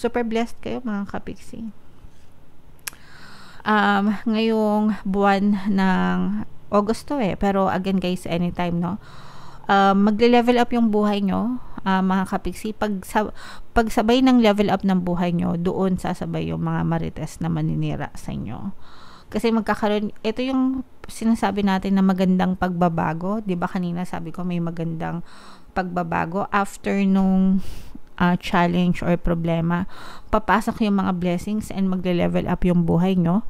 Super blessed kayo mga kapiksi. Ngayong buwan ng August pero again guys, anytime, no? Magle-level up yung buhay nyo, mga kapiksi. Pagsabay ng level up ng buhay nyo, doon sasabay yung mga marites na maninira sa inyo. Kasi magkakaroon, ito yung sinasabi natin na magandang pagbabago. Diba kanina sabi ko may magandang pagbabago after nung challenge or problema, papasok yung mga blessings and magle-level up yung buhay nyo.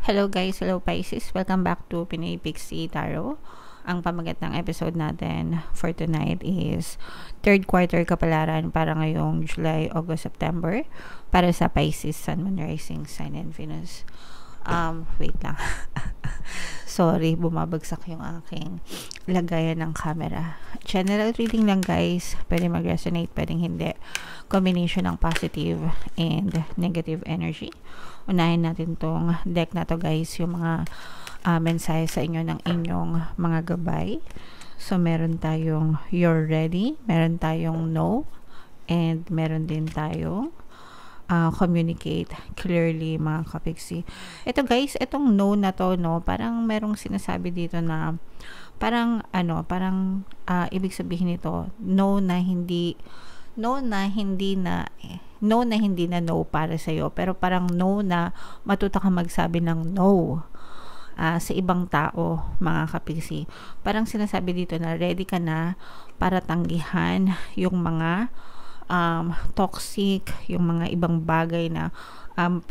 Hello guys, hello Pisces. Welcome back to Pinoy Pixie Tarot. Ang pamagat ng episode natin for tonight is third quarter kapalaran para ngayong July, August, September para sa Pisces, Sun, Moon, Rising, Sign, and Venus. Wait lang. Sorry, bumabagsak yung aking lagayan ng camera. General reading lang guys. Pwede mag-resonate, pwedeng hindi. Combination ng positive and negative energy. Unahin natin tong deck na to guys, yung mga mensahe sa inyo ng inyong mga gabay. So, meron tayong you're ready, meron tayong no, and meron din tayong communicate clearly mga kapiksi. Ito guys, itong no na to, no, parang merong sinasabi dito na parang ibig sabihin nito, no na hindi na no para sa'yo, pero parang no na matuto ka magsabi ng no sa ibang tao mga kapiksi. Parang sinasabi dito na ready ka na para tanggihan yung mga toxic, yung mga ibang bagay na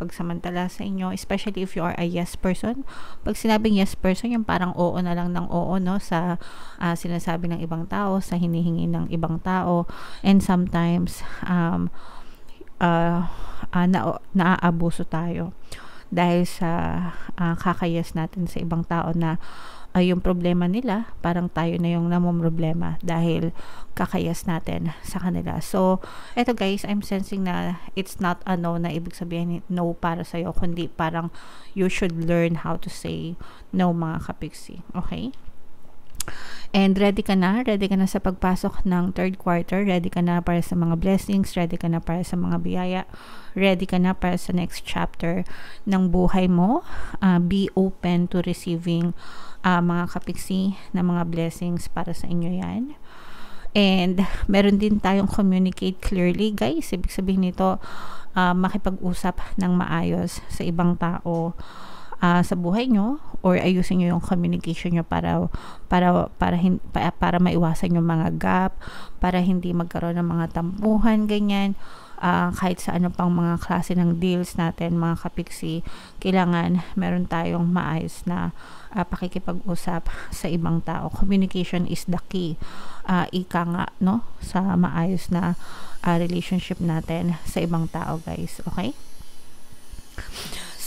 pagsamantala sa inyo, especially if you are a yes person. Pag sinabing yes person, yung parang oo na lang ng oo, no, sa sinasabi ng ibang tao, sa hinihingi ng ibang tao, and sometimes naaabuso tayo dahil sa kakayas natin sa ibang tao na yung problema nila, parang tayo na yung namomroblema dahil kakayas natin sa kanila. So, eto guys, I'm sensing na it's not a no na ibig sabihin no para sa'yo, kundi parang you should learn how to say no mga kapiksi. Okay? And ready ka na sa pagpasok ng third quarter, ready ka na para sa mga blessings, ready ka na para sa mga biyaya, ready ka na para sa next chapter ng buhay mo. Be open to receiving mga kapiksi na mga blessings para sa inyo yan. And meron din tayong communicate clearly guys. Ibig sabihin nito, makipag-usap ng maayos sa ibang tao sa buhay nyo, or ayusin nyo yung communication nyo para maiwasan yung mga gap, para hindi magkaroon ng mga tampuhan, ganyan. Kahit sa ano pang mga klase ng deals natin mga kapiksi, kailangan meron tayong maayos na pakikipag-usap sa ibang tao. Communication is the key, ika nga, no, sa maayos na relationship natin sa ibang tao guys. Okay?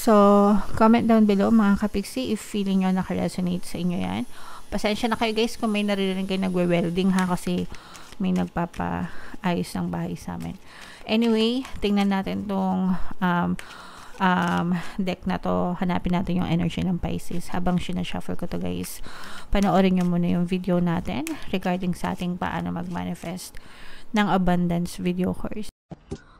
So, comment down below mga kapiksi if feeling nyo naka-resonate sa inyo yan. Pasensya na kayo guys kung may naririnig kayo nagwe-welding ha, kasi may nagpapaayos ng bahay sa amin. Anyway, tingnan natin tong deck na to. Hanapin natin yung energy ng Pisces. Habang sinashuffle ko to guys, panoorin nyo muna yung video natin regarding sa ating paano mag-manifest ng abundance video course.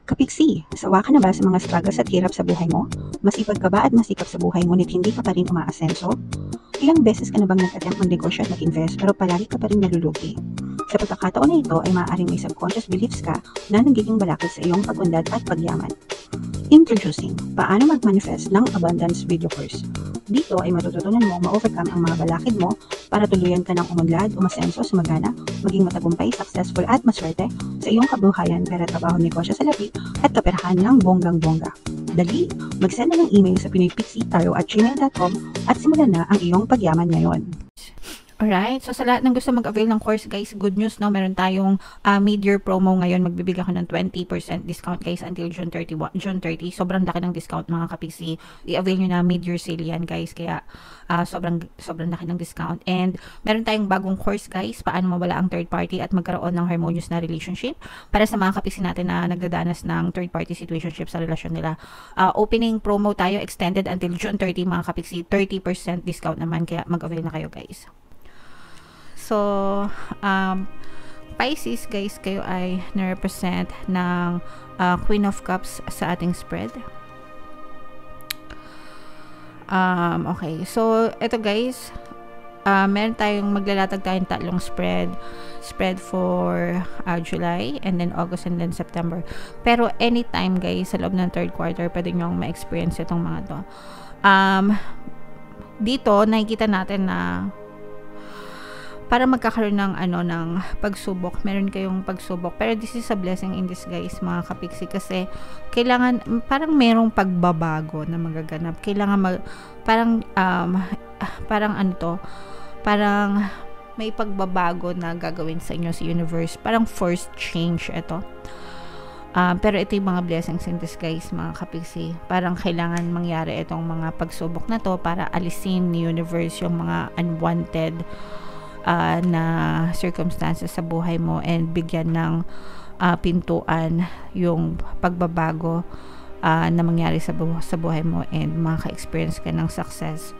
Kapiksi, sawa ka na ba sa mga struggles at hirap sa buhay mo? Masipag ka ba at masikap sa buhay ngunit hindi ka pa rin umaasenso? Ilang beses ka na bang nag-attempt mag-negosyo at mag-invest pero palagi ka pa rin nalulugi? Sa pagkakataon na ito ay maaaring may subconscious beliefs ka na nagiging balakid sa iyong pag-unlad at pagyaman. Introducing, paano mag-manifest ng abundance video course. Dito ay matututunan mo ma-overcome ang mga balakid mo para tuluyan ka ng umunlad, umasenso, sumagana, maging matagumpay, successful at maswerte sa iyong kabuhayan, pera, trabaho, negosyo sa labi at kaperahan ng bonggang-bongga. Dali, mag-send na ng email sa pinoypixie@gmail.com at simulan na ang iyong pagyaman ngayon. Alright, so sa lahat ng gusto mag-avail ng course guys, good news no, meron tayong mid-year promo ngayon, magbibigay ako ng 20% discount guys until June 30. Sobrang laki ng discount mga kapiksi. I-avail nyo na mid-year sale yan guys, kaya sobrang laki ng discount. And meron tayong bagong course guys, paano mawala ang third party at magkaroon ng harmonious na relationship para sa mga kapiksi natin na nagdadanas ng third party situationship sa relasyon nila. Opening promo tayo, extended until June 30 mga kapiksi, 30% discount naman, kaya mag-avail na kayo guys. So, Pisces guys, kayo ay na-represent ng Queen of Cups sa ating spread. Okay, so ito guys, meron tayong maglalatag tayong tatlong spread for July, and then August, and then September. Pero anytime guys, sa loob ng third quarter, pwede nyo ma-experience itong mga to. Dito, nakikita natin na para magkakaroon ng ng pagsubok, meron kayong pagsubok, pero this is a blessing in disguise mga kapiksi, kasi kailangan parang merong pagbabago na magaganap, kailangan parang may pagbabago na gagawin sa inyo sa universe, parang forced change ito. Pero ito yung mga blessings in disguise mga kapiksi, parang kailangan mangyari itong mga pagsubok na to para alisin ni universe yung mga unwanted na circumstances sa buhay mo, and bigyan ng pintuan yung pagbabago na mangyari sa buhay mo, and maka-experience ka ng success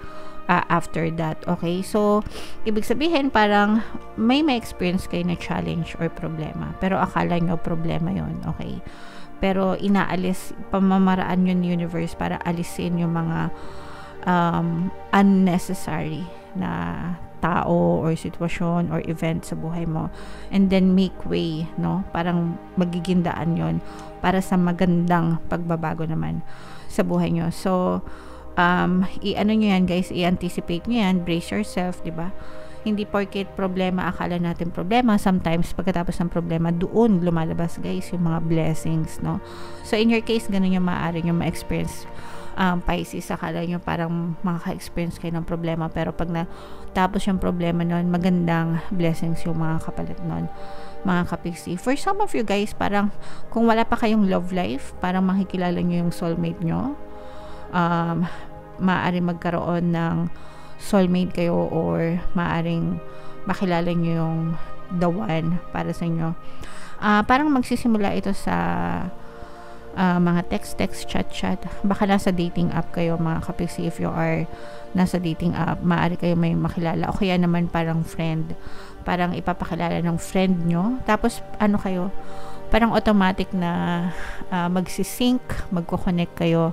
after that. Okay, so ibig sabihin parang may experience kayo na challenge or problema, pero akala nyo problema yon, okay, pero inaalis, pamamaraan yun ni universe para alisin yung mga unnecessary na tao or sitwasyon or event sa buhay mo, and then make way, no, parang magiging daan yon para sa magandang pagbabago naman sa buhay nyo. So i-ano nyo yan guys, i-anticipate nyo yan, brace yourself, diba? Hindi porket problema, akala natin problema, sometimes pagkatapos ng problema, doon lumalabas guys yung mga blessings, no? So in your case, ganun yung maaari nyo ma-experience. Pisces, akala nyo parang makaka-experience kayo ng problema, pero pag natapos yung problema nun, magandang blessings yung mga kapalit nun mga kapiksi. For some of you guys, parang kung wala pa kayong love life, parang makikilala nyo yung soulmate nyo, maaari magkaroon ng soulmate kayo, or maaring makilala nyo yung the one para sa inyo. Parang magsisimula ito sa mga text, chat, baka nasa dating app kayo mga kapiksi. If you are nasa dating app, maaari kayo may makilala, o kaya naman parang friend, parang ipapakilala ng friend nyo, tapos kayo, parang automatic na magsisync, magko-connect kayo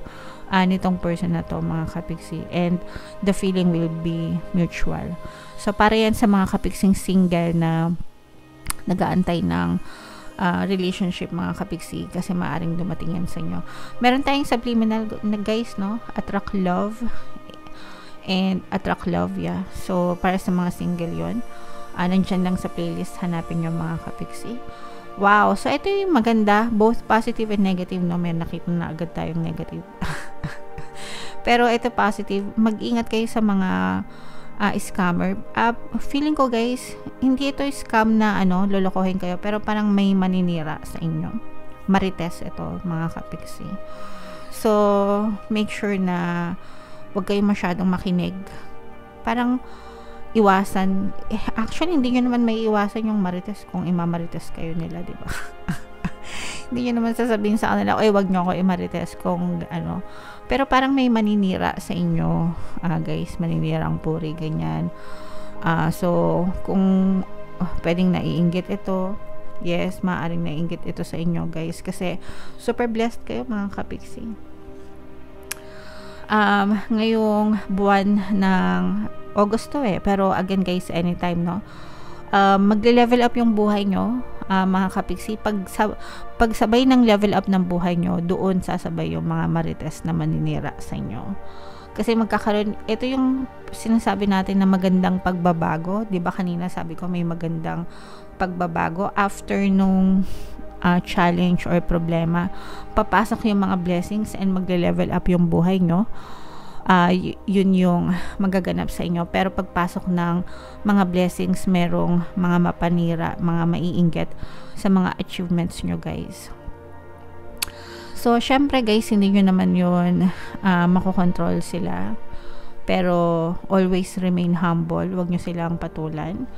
nitong person na to mga kapiksi, and the feeling will be mutual. So para yan sa mga kapiksing single na nag-aantay ng relationship mga kapiksi, kasi maaring dumating yan sa inyo. Meron tayong subliminal na guys, no, attract love, yeah. So para sa mga single yon, nandyan lang sa playlist, hanapin nyo mga kapiksi. Wow, so ito yung maganda, both positive and negative, no. May nakita na agad tayong negative. Pero ito positive, mag-ingat kayo sa mga scammer. Feeling ko guys, hindi ito scam na lolokohin kayo, pero parang may maninira sa inyo. Marites ito mga kapiksi. So make sure na wag kayo masyadong makinig. Parang iwasan. Actually, hindi nyo naman may iwasan yung marites kung imamarites kayo nila, di ba? Hindi nyo naman sasabihin sa kanila, wag nyo ako imarites kung pero parang may maninira sa inyo, guys, maninira ang puri, ganyan. So kung pwedeng naiinggit ito, yes, maaaring naiinggit ito sa inyo guys, kasi super blessed kayo mga kapiksi. Ngayong buwan ng Agosto pero again guys, anytime, no, magle-level up yung buhay nyo mga kapiksi. Pagsabay ng level up ng buhay nyo, doon sasabay yung mga marites na maninira sa inyo, kasi magkakaroon, ito yung sinasabi natin na magandang pagbabago, di ba? Kanina sabi ko may magandang pagbabago after nung challenge or problema, papasok yung mga blessings and magle-level up yung buhay nyo. yun yung magaganap sa inyo. Pero pagpasok ng mga blessings, merong mga mapanira, mga maiinggit sa mga achievements nyo, guys. So, syempre guys, hindi nyo naman yun makokontrol sila. Pero, always remain humble. Huwag nyo silang patulan.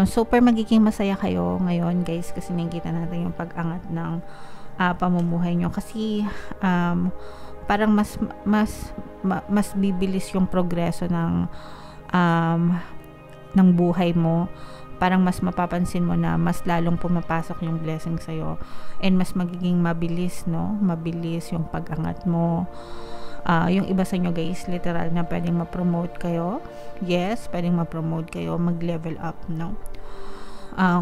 Super magiging masaya kayo ngayon, guys, kasi nakikita natin yung pag-angat ng pamumuhay nyo. Kasi, parang mas bibilis yung progreso ng buhay mo. Parang mas mapapansin mo na mas lalong pumapasok yung blessing sa'yo. And mas magiging mabilis, no? Mabilis yung pag-angat mo. Yung iba sa inyo, guys, literal na pwedeng ma-promote kayo. Yes, pwedeng ma-promote kayo, mag-level up, no?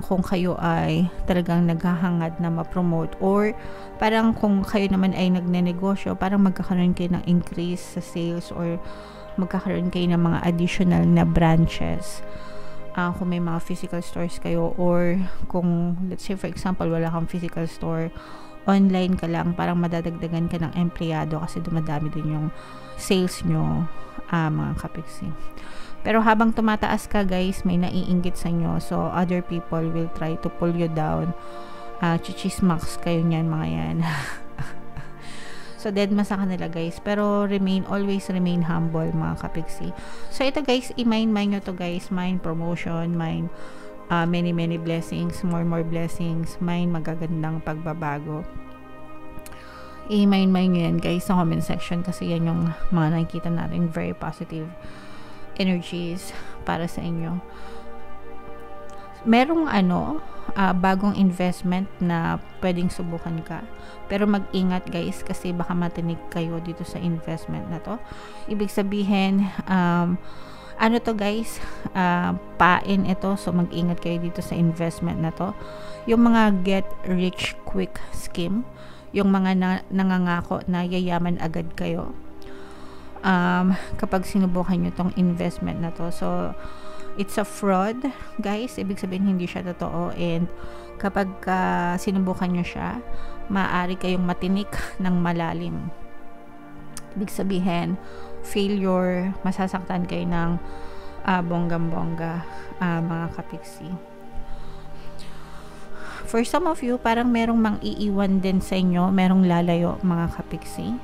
Kung kayo ay talagang naghahangad na ma-promote, or parang kung kayo naman ay nagnenegosyo, parang magkakaroon kayo ng increase sa sales, or magkakaroon kayo ng mga additional na branches. Kung may mga physical stores kayo, or kung let's say for example wala kang physical store, online ka lang, parang madadagdagan ka ng empleyado kasi dumadami din yung sales nyo, mga kapiksi. Pero habang tumataas ka, guys, may naiinggit sa inyo, so other people will try to pull you down. Chichismax kayo niyan, mga yan. So dead sa kanila, guys. Pero always remain humble, mga kapiksi. So ito, guys, i-mind nyo to, guys. Mind promotion, mind many blessings, more blessings, mind magagandang pagbabago. I-mind nyo yan, guys, sa comment section, kasi yan yung mga nakikita natin very positive energies para sa inyo. Merong bagong investment na pwedeng subukan ka, pero mag-ingat, guys, kasi baka matinig kayo dito sa investment na to. Ibig sabihin, to, guys, pain ito, so mag-ingat kayo dito sa investment na to. Yung mga get rich quick scheme, yung mga nangangako na yayaman agad kayo, kapag sinubukan nyo tong investment na to. So it's a fraud, guys. Ibig sabihin hindi siya totoo, and kapag sinubukan nyo siya, maaari kayong matinik ng malalim. Ibig sabihin failure, masasaktan kayo ng bonggang-bongga, mga kapiksi. For some of you, parang merong mang-iiwan din sa inyo, merong lalayo, mga kapiksi.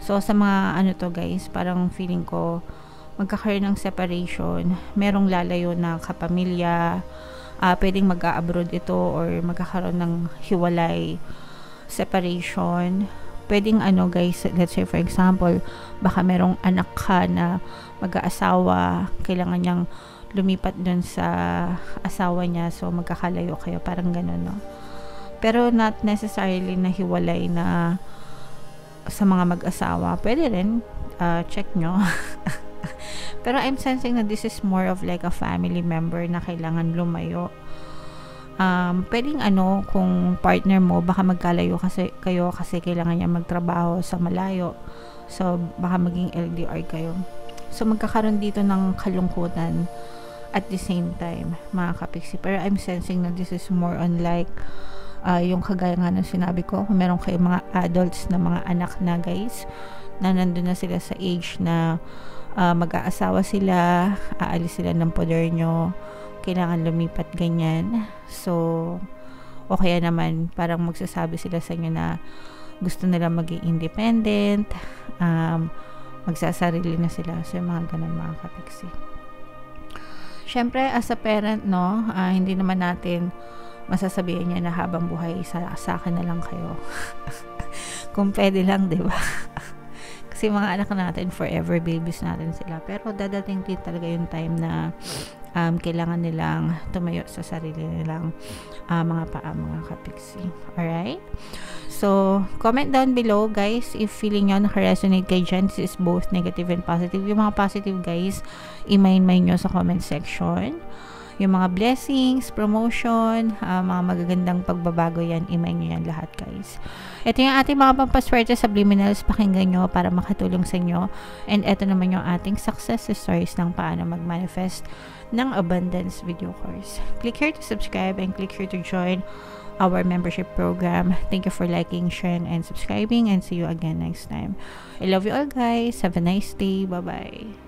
So sa mga to, guys, parang feeling ko magkakaroon ng separation, merong lalayo na kapamilya, pwedeng mag-a-abroad ito, or magkakaroon ng hiwalay, separation. Pwedeng guys, let's say for example, baka merong anak ka na mag-aasawa, kailangan niyang lumipat dun sa asawa niya, so magkakalayo kayo, parang ganun, no? Pero not necessarily na hiwalay na sa mga mag-asawa, pwede rin, check nyo. Pero I'm sensing na this is more of like a family member na kailangan lumayo. Pwedeng kung partner mo, baka magkalayo kayo kasi kailangan niya magtrabaho sa malayo, so baka maging LDR kayo, so magkakaroon dito ng kalungkutan at the same time, mga kapiksi. Pero I'm sensing na this is more on like yung kagaya nga ng sinabi ko, kung meron kayong mga adults na mga anak na, guys, na nandun na sila sa age na mag-aasawa sila, aalis sila ng poder nyo, kailangan lumipat, ganyan. So o kaya naman parang magsasabi sila sa inyo na gusto nila maging independent, magsasarili na sila. So mga ganun, mga kapiksi. Syempre, as a parent, no, hindi naman natin masasabihin niya na habang buhay sa akin na lang kayo. Kung pwede lang, di ba? Kasi mga anak natin, forever babies natin sila. Pero dadating din talaga yung time na kailangan nilang tumayo sa sarili nilang mga paa, mga kapiksi. Alright? So, comment down below, guys, if feeling nyo naka-resonate kayo dyan. This is both negative and positive. Yung mga positive, guys, i-mind nyo sa comment section. Yung mga blessings, promotion, mga magagandang pagbabago yan, i-mind nyo yan lahat, guys. Ito yung ating mga pampaswerte subliminals, pakinggan nyo para makatulong sa inyo. And ito naman yung ating success stories ng paano mag-manifest ng abundance video course. Click here to subscribe and click here to join our membership program. Thank you for liking, sharing, and subscribing, and see you again next time. I love you all, guys. Have a nice day. Bye-bye.